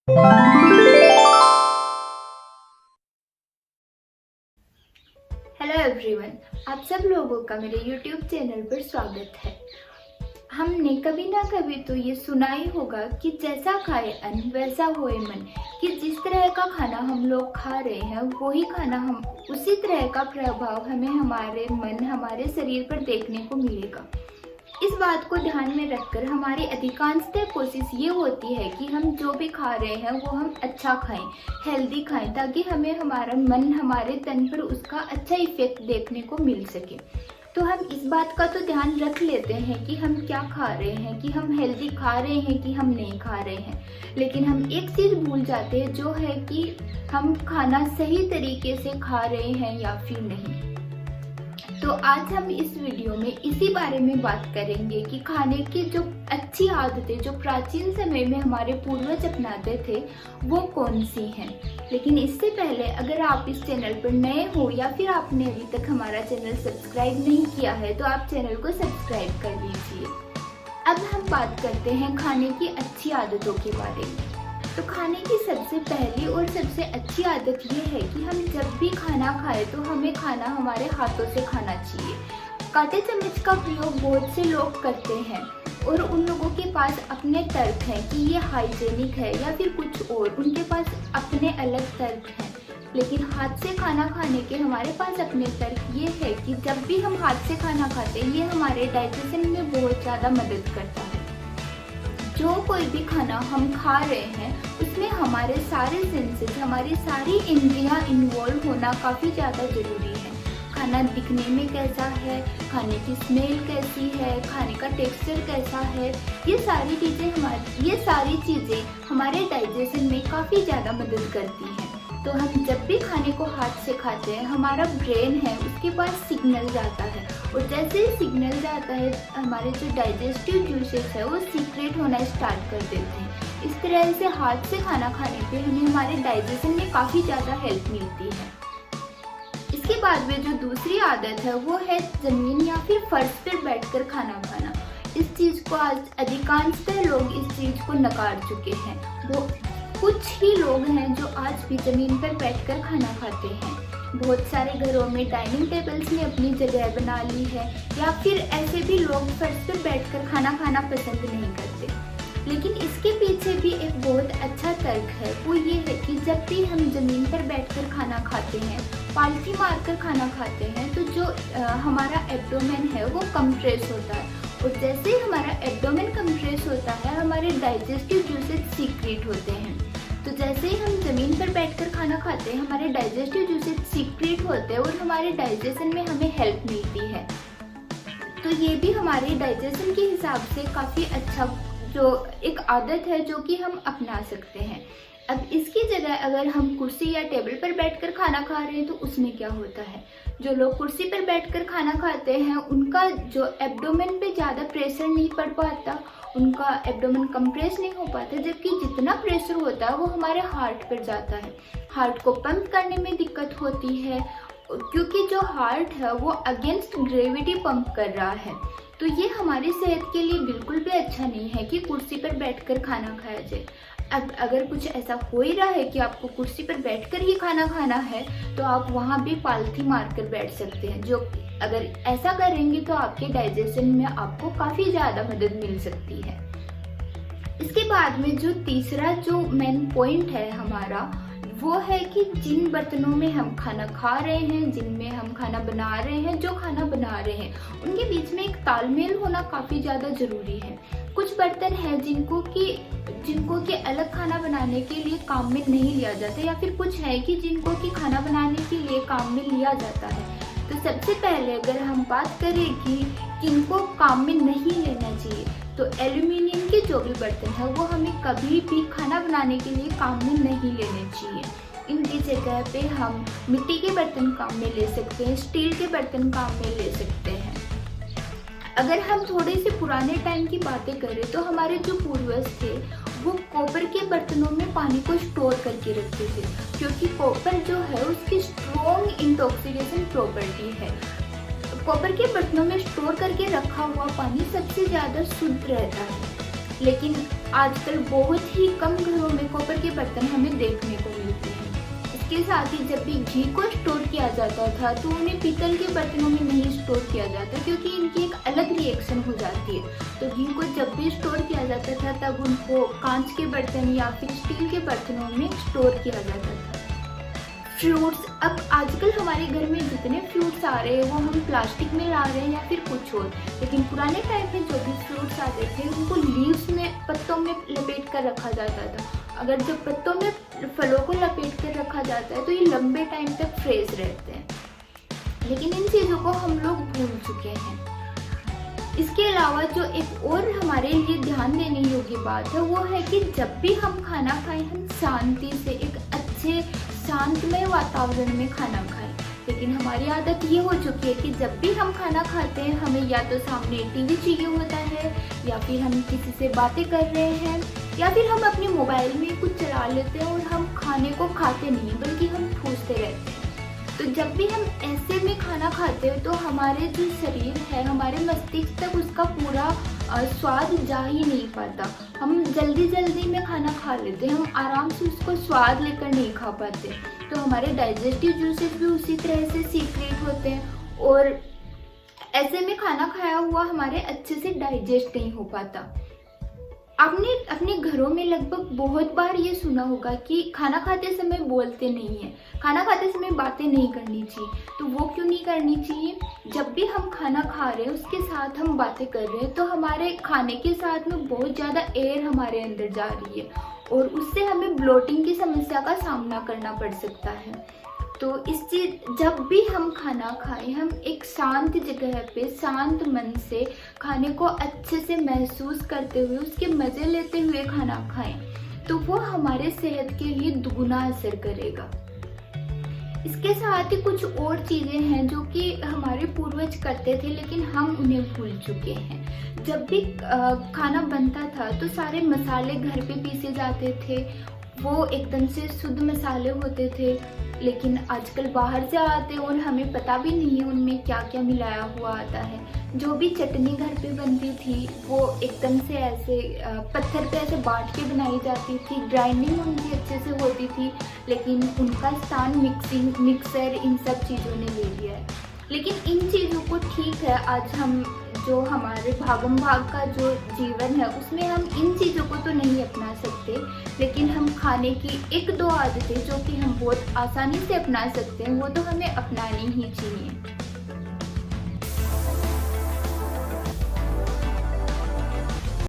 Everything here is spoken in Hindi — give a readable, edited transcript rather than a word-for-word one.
हेलो एवरीवन, आप सब लोगों का मेरे यूट्यूब चैनल पर स्वागत है। हमने कभी ना कभी तो ये सुना ही होगा कि जैसा खाए अन्न वैसा होए मन, कि जिस तरह का खाना हम लोग खा रहे हैं वही खाना हम उसी तरह का प्रभाव हमें हमारे मन, हमारे शरीर पर देखने को मिलेगा। इस बात को ध्यान में रखकर हमारी अधिकांशतः कोशिश ये होती है कि हम जो भी खा रहे हैं वो हम अच्छा खाएं, हेल्दी खाएं, ताकि हमें हमारा मन, हमारे तन पर उसका अच्छा इफेक्ट देखने को मिल सके। तो हम इस बात का तो ध्यान रख लेते हैं कि हम क्या खा रहे हैं, कि हम हेल्दी खा रहे हैं कि हम नहीं खा रहे हैं, लेकिन हम एक चीज़ भूल जाते हैं, जो है कि हम खाना सही तरीके से खा रहे हैं या फिर नहीं। तो आज हम इस वीडियो में इसी बारे में बात करेंगे कि खाने की जो अच्छी आदतें जो प्राचीन समय में हमारे पूर्वज अपनाते थे वो कौन सी हैं। लेकिन इससे पहले अगर आप इस चैनल पर नए हो या फिर आपने अभी तक हमारा चैनल सब्सक्राइब नहीं किया है तो आप चैनल को सब्सक्राइब कर लीजिए। अब हम बात करते हैं खाने की अच्छी आदतों के बारे में। तो खाने की सबसे पहली और सबसे अच्छी आदत ये है कि हम जब भी खाना खाएं तो हमें खाना हमारे हाथों से खाना चाहिए। कांटे चम्मच का प्रयोग बहुत से लोग करते हैं और उन लोगों के पास अपने तर्क हैं कि ये हाइजेनिक है या फिर कुछ और, उनके पास अपने अलग तर्क हैं। लेकिन हाथ से खाना खाने के हमारे पास अपने तर्क ये है कि जब भी हम हाथ से खाना खाते हैं ये हमारे डाइजेशन में बहुत ज़्यादा मदद करता है। जो कोई भी खाना हम खा रहे हैं उसमें हमारे सारे सेंसेस, हमारी सारी इंद्रियां इन्वॉल्व होना काफ़ी ज़्यादा ज़रूरी है। खाना दिखने में कैसा है, खाने की स्मेल कैसी है, खाने का टेक्सचर कैसा है, ये सारी चीज़ें हमारे डाइजेशन में काफ़ी ज़्यादा मदद करती हैं। तो हम जब भी खाने को हाथ से खाते हैं हमारा ब्रेन है उसके पास सिग्नल जाता है और जैसे ही सिग्नल जाता है हमारे जो डाइजेस्टिव जूसेस है वो सीक्रेट होना स्टार्ट कर देते हैं। इस तरह से हाथ से खाना खाने पे हमें हमारे डाइजेशन में काफ़ी ज़्यादा हेल्प मिलती है। इसके बाद में जो दूसरी आदत है वो है ज़मीन या फिर फर्श पर बैठकर खाना खाना। इस चीज़ को आज अधिकांशतः लोग इस चीज़ को नकार चुके हैं। वो कुछ ही लोग हैं जो आज भी ज़मीन पर बैठकर खाना खाते हैं। बहुत सारे घरों में डाइनिंग टेबल्स ने अपनी जगह बना ली है या फिर ऐसे भी लोग फर्श पर बैठकर खाना खाना पसंद नहीं करते। लेकिन इसके पीछे भी एक बहुत अच्छा तर्क है, वो ये है कि जब भी हम ज़मीन पर बैठकर खाना खाते हैं, पालथी मारकर खाना खाते हैं, तो जो हमारा एब्डोमेन है वो कंप्रेस होता है और जैसे ही हमारा एब्डोमेन कंप्रेस होता है हमारे डाइजेस्टिव जूसेस सीक्रेट होते हैं। तो जैसे ही हम ज़मीन पर बैठकर खाना खाते हैं हमारे डाइजेस्टिव जूसेस सीक्रेट होते हैं और हमारे डाइजेशन में हमें हेल्प मिलती है। तो ये भी हमारे डाइजेशन के हिसाब से काफ़ी अच्छा जो एक आदत है जो कि हम अपना सकते हैं। अब इसकी जगह अगर हम कुर्सी या टेबल पर बैठकर खाना खा रहे हैं तो उसमें क्या होता है, जो लोग कुर्सी पर बैठकर खाना खाते हैं उनका जो एब्डोमेन पे ज़्यादा प्रेशर नहीं पड़ पाता, उनका एब्डोमेन कंप्रेस नहीं हो पाता, जबकि जितना प्रेशर होता है वो हमारे हार्ट पर जाता है। हार्ट को पंप करने में दिक्कत होती है क्योंकि जो हार्ट है वो अगेंस्ट ग्रेविटी पंप कर रहा है। तो ये हमारी सेहत के लिए बिल्कुल भी अच्छा नहीं है कि कुर्सी पर बैठकर खाना खाया जाए। अब अगर कुछ ऐसा हो ही रहा है कि आपको कुर्सी पर बैठकर ही खाना खाना है तो आप वहाँ भी पालथी मारकर बैठ सकते हैं, जो अगर ऐसा करेंगे तो आपके डाइजेशन में आपको काफ़ी ज़्यादा मदद मिल सकती है। इसके बाद में जो तीसरा जो मेन पॉइंट है हमारा वो है कि जिन बर्तनों में हम खाना खा रहे हैं, जिनमें हम खाना बना रहे हैं, जो खाना बना रहे हैं उनके बीच में एक तालमेल होना काफ़ी ज़्यादा ज़रूरी है। कुछ बर्तन हैं जिनको कि अलग खाना बनाने के लिए काम में नहीं लिया जाता, या फिर कुछ है कि जिनको कि खाना बनाने के लिए काम में लिया जाता है। तो सबसे पहले अगर हम बात करें कि किनको काम में नहीं लेना चाहिए तो एल्यूमिनियम के जो भी बर्तन है वो हमें कभी भी खाना बनाने के लिए काम में नहीं लेने चाहिए। इनकी जगह पे हम मिट्टी के बर्तन काम में ले सकते हैं, स्टील के बर्तन काम में ले सकते हैं। अगर हम थोड़े से पुराने टाइम की बातें करें तो हमारे जो पूर्वज थे वो कॉपर के बर्तनों में पानी को स्टोर करके रखते थे, क्योंकि कॉपर जो है उसकी स्ट्रॉन्ग इंटॉक्सिकेशन प्रॉपर्टी है। कॉपर के बर्तनों में स्टोर करके रखा हुआ पानी सबसे ज़्यादा शुद्ध रहता है। लेकिन आजकल बहुत ही कम घरों में कॉपर के साथ ही जब भी घी को स्टोर किया जाता था तो उन्हें पीतल के बर्तनों में नहीं स्टोर किया जाता, क्योंकि इनकी एक अलग रिएक्शन हो जाती है। तो घी को जब भी स्टोर किया जाता था तब उनको कांच के बर्तन या फिर स्टील के बर्तनों में स्टोर किया जाता था। फ्रूट्स, अब आजकल हमारे घर में जितने फ्रूट्स आ रहे हैं वो हम प्लास्टिक में ला रहे हैं या फिर कुछ और, लेकिन पुराने टाइम में जो भी फ्रूट्स आते थे उनको लीव्स में, पत्तों में लपेट कर रखा जाता था। अगर जब पत्तों में फलों को लपेट कर रखा जाता है तो ये लंबे टाइम तक फ्रेश रहते हैं, लेकिन इन चीज़ों को हम लोग भूल चुके हैं। इसके अलावा जो एक और हमारे लिए ध्यान देने योग्य बात है वो है कि जब भी हम खाना खाएं हम शांति से, एक अच्छे शांतमय वातावरण में खाना खाएं। लेकिन हमारी आदत ये हो चुकी है कि जब भी हम खाना खाते हैं हमें या तो सामने टीवी चाहिए होता है, या फिर हम किसी से बातें कर रहे हैं, या फिर हम अपने मोबाइल में कुछ चला लेते हैं और हम खाने को खाते नहीं बल्कि हम ठूसते रहते हैं। तो जब भी हम ऐसे में खाना खाते हैं तो हमारे जो शरीर है, हमारे मस्तिष्क तक उसका पूरा स्वाद जा ही नहीं पाता। हम जल्दी जल्दी में खाना खा लेते हैं, हम आराम से उसको स्वाद लेकर नहीं खा पाते। तो हमारे डाइजेस्टिव जूसेस भी उसी तरह से सीक्रेट होते हैं और ऐसे में खाना खाया हुआ हमारे अच्छे से डाइजेस्ट नहीं हो पाता। आपने अपने घरों में लगभग बहुत बार ये सुना होगा कि खाना खाते समय बोलते नहीं हैं, खाना खाते समय बातें नहीं करनी चाहिए। तो वो क्यों नहीं करनी चाहिए? जब भी हम खाना खा रहे हैं उसके साथ हम बातें कर रहे हैं तो हमारे खाने के साथ में बहुत ज़्यादा एयर हमारे अंदर जा रही है और उससे हमें ब्लोटिंग की समस्या का सामना करना पड़ सकता है। तो जब भी हम खाना खाएं हम एक शांत जगह पे शांत मन से खाने को अच्छे से महसूस करते हुए, उसके मज़े लेते हुए खाना खाएं, तो वो हमारे सेहत के लिए दुगुना असर करेगा। इसके साथ ही कुछ और चीज़ें हैं जो कि हमारे पूर्वज करते थे लेकिन हम उन्हें भूल चुके हैं। जब भी खाना बनता था तो सारे मसाले घर पे पीसे जाते थे, वो एकदम से शुद्ध मसाले होते थे। लेकिन आजकल बाहर से आते हैं और हमें पता भी नहीं है उनमें क्या क्या मिलाया हुआ आता है। जो भी चटनी घर पे बनती थी वो एकदम से ऐसे पत्थर पे ऐसे बांट के बनाई जाती थी, ग्राइंडिंग उनकी अच्छे से होती थी, लेकिन उनका स्थान मिक्सर इन सब चीज़ों ने ले लिया है। लेकिन इन चीज़ों को ठीक है, आज हम जो हमारे भागम भाग का जो जीवन है उसमें हम इन चीज़ों को तो नहीं अपना सकते, लेकिन हम खाने की एक दो आदतें जो कि हम बहुत आसानी से अपना सकते हैं वो तो हमें अपनानी ही चाहिए।